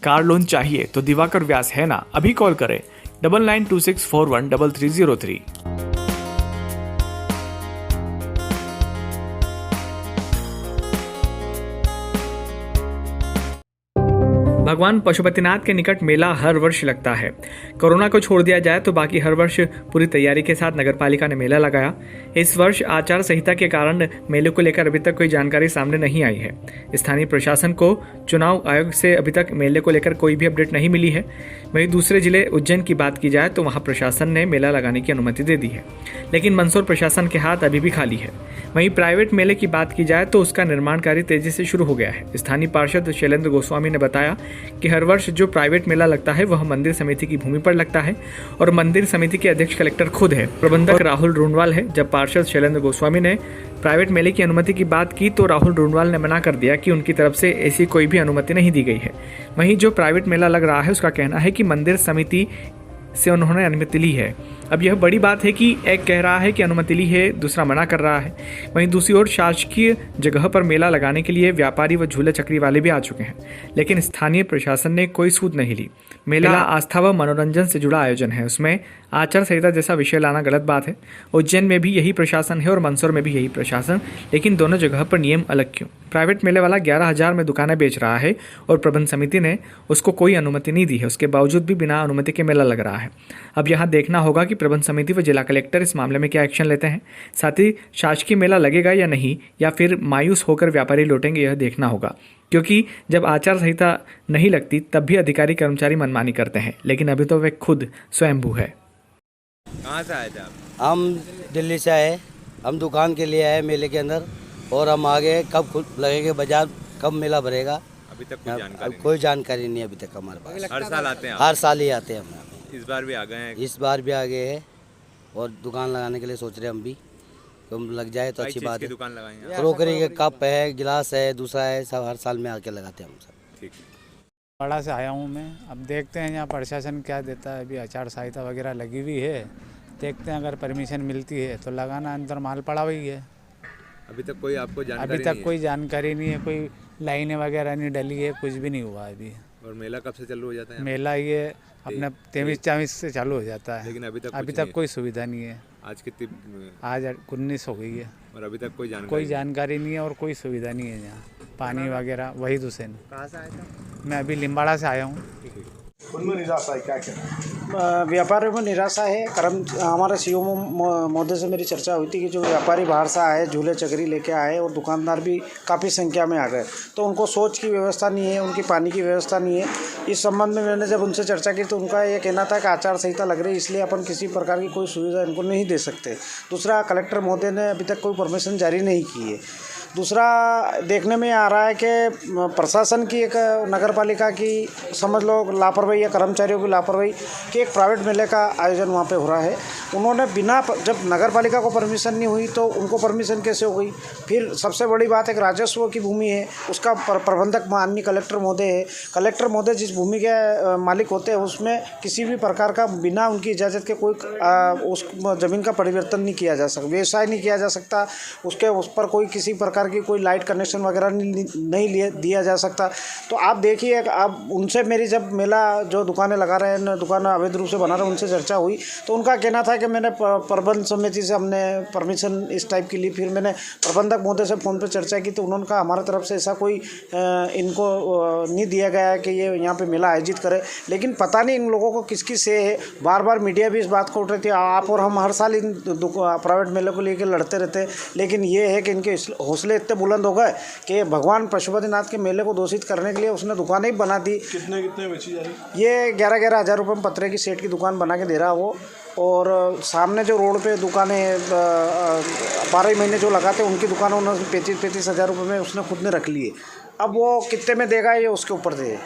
Car loan चाहिए तो दिवाकर व्यास है ना, अभी कॉल करें 9926413303। भगवान पशुपतिनाथ के निकट मेला हर वर्ष लगता है। कोरोना को छोड़ दिया जाए तो बाकी हर वर्ष पूरी तैयारी के साथ नगरपालिका ने मेला लगाया। इस वर्ष आचार संहिता के कारण मेले को लेकर अभी तक कोई जानकारी सामने नहीं आई है। स्थानीय प्रशासन को चुनाव आयोग से अभी तक मेले को लेकर कोई भी अपडेट नहीं मिली है। वहीं दूसरे जिले उज्जैन की बात की जाए तो वहां प्रशासन ने मेला लगाने की अनुमति दे दी है, लेकिन मंदसौर प्रशासन के हाथ अभी भी खाली है। वहीं प्राइवेट मेले की बात की जाए तो उसका निर्माण कार्य तेजी से शुरू हो गया है। स्थानीय पार्षद शैलेंद्र गोस्वामी ने बताया कि हर वर्ष जो प्राइवेट मेला लगता है वह मंदिर समिति की भूमि पर लगता है और मंदिर समिति के अध्यक्ष कलेक्टर खुद है। प्रबंधक राहुल रूंडवाल है। जब पार्षद शैलेंद्र गोस्वामी ने प्राइवेट मेले की अनुमति की बात की तो राहुल रूंडवाल ने मना कर दिया कि उनकी तरफ से ऐसी कोई भी अनुमति नहीं दी गई है। वहीं जो प्राइवेट मेला लग रहा है उसका कहना है कि मंदिर समिति से उन्होंने अनुमति ली है। अब यह बड़ी बात है कि एक कह रहा है कि अनुमति ली है, दूसरा मना कर रहा है। वहीं दूसरी ओर शासकीय जगह पर मेला लगाने के लिए व्यापारी व झूले चक्री वाले भी आ चुके हैं, लेकिन स्थानीय प्रशासन ने कोई सूद नहीं ली। मेला आस्था व मनोरंजन से जुड़ा आयोजन है, उसमें आचार संहिता जैसा विषय लाना गलत बात है। उज्जैन में भी यही प्रशासन है और मंदसौर में भी यही प्रशासन, लेकिन दोनों जगह पर नियम अलग क्यों? प्राइवेट मेले वाला 11,000 में दुकानें बेच रहा है और प्रबंध समिति ने उसको कोई अनुमति नहीं दी है, उसके बावजूद भी बिना अनुमति के मेला लग रहा है। अब यहाँ देखना होगा कि प्रबंध समिति व जिला कलेक्टर इस मामले में क्या एक्शन लेते हैं। साथ ही शासकीय मेला लगेगा या नहीं, या फिर मायूस होकर व्यापारी लौटेंगे, यह देखना होगा, क्योंकि जब आचार संहिता नहीं लगती तब भी अधिकारी कर्मचारी मनमानी करते हैं, लेकिन अभी तो वे खुद स्वयंभू है। कहाँ से आए थे आप? हम दिल्ली से आए, हम दुकान के लिए आए मेले के अंदर, और हम आगे कब लगेगा बाजार, कब मेला भरेगा, अभी तक कोई जानकारी नहीं अभी तक हमारे पास। हर साल आते हैं? हर साल ही आते हैं हम। इस बार भी आ गए हैं? इस बार भी आ गए हैं और दुकान लगाने के लिए सोच रहे हैं हम भी, तो हम लग जाए तो अच्छी बात है। दुकान लगाई है? क्रोकरी के कप है, गिलास है, दूसरा है, सब हर साल में आके लगाते हैं हम सब। ठीक है। बड़ा से आया हूँ मैं, अब देखते हैं यहाँ प्रशासन क्या देता है। अभी आचार संहिता वगैरह लगी हुई है, देखते हैं अगर परमिशन मिलती है तो लगाना, अंदर माल पड़ा हुई है। अभी तक कोई आपको जानकारी अभी तक कोई जानकारी नहीं है, कोई लाइनें वगैरह नहीं डली है, कुछ भी नहीं हुआ अभी। और मेला कब से चालू हो जाता है? मेला ये अपने 23-24 से चालू हो जाता है, लेकिन अभी तक कोई सुविधा नहीं है। आज कितनी? आज 19 हो गई है और अभी तक कोई जानकारी नहीं है और कोई सुविधा नहीं है यहाँ, पानी वगैरह। वही हुसैन। कहाँ से आया था? मैं अभी लिम्बाड़ा से आया हूँ। उनमें निराशा है, क्या कहना? व्यापारियों में निराशा है। हमारे सीईओ महोदय से मेरी चर्चा हुई थी कि जो व्यापारी बाहर से आए, झूले चक्री लेके आए और दुकानदार भी काफ़ी संख्या में आ गए, तो उनको सोच की व्यवस्था नहीं है, उनकी पानी की व्यवस्था नहीं है। इस संबंध में मैंने जब उनसे चर्चा की तो उनका ये कहना था कि आचार संहिता लग रही है, इसलिए अपन किसी प्रकार की कोई सुविधा इनको नहीं दे सकते। दूसरा, कलेक्टर महोदय ने अभी तक कोई परमिशन जारी नहीं की है। दूसरा, देखने में आ रहा है कि प्रशासन की, एक नगर पालिका की समझ लो लापरवाही या कर्मचारियों की लापरवाही कि एक प्राइवेट मेले का आयोजन वहाँ पे हो रहा है। उन्होंने बिना, जब नगर पालिका को परमिशन नहीं हुई तो उनको परमिशन कैसे हो गई? फिर सबसे बड़ी बात, एक राजस्व की भूमि है, उसका प्रबंधक माननीय कलेक्टर महोदय है। कलेक्टर महोदय जिस भूमि के मालिक होते हैं उसमें किसी भी प्रकार का बिना उनकी इजाज़त के कोई उस ज़मीन का परिवर्तन नहीं किया जा सकता, व्यवसाय नहीं किया जा सकता, उस पर कोई किसी प्रकार की कोई लाइट कनेक्शन वगैरह नहीं दिया जा सकता। तो आप देखिए, अब उनसे मेरी जब मेला जो दुकानें लगा रहे हैं, दुकान अवैध रूप से बना रहे हैं, उनसे चर्चा हुई तो उनका कहना था कि मैंने प्रबंध समिति से हमने परमिशन इस टाइप की ली। फिर मैंने प्रबंधक महोदय से फ़ोन पर चर्चा की तो उन्होंने कहा हमारी तरफ से ऐसा कोई इनको नहीं दिया गया है कि ये यहाँ पे मेला आयोजित करे। लेकिन पता नहीं इन लोगों को किसकी से है, बार बार मीडिया भी इस बात को उठ रही थी। आप और हम हर साल इन प्राइवेट मेले को लेकर लड़ते रहते, लेकिन ये है कि इनके हौसले इतने बुलंद हो गए कि भगवान पशुपतिनाथ के मेले को दूषित करने के लिए उसने दुकानें ही बना दी। कितने बेची जा रही? ये 11-11 हज़ार रुपये में पत्रे की सेट की दुकान बना के दे रहा वो, और सामने जो रोड पे दुकानें 12 महीने जो लगाते उनकी दुकानें उन्होंने 35 हज़ार रुपये में उसने खुद ने रख ली है। अब वो कितने में देगा ये उसके ऊपर से है।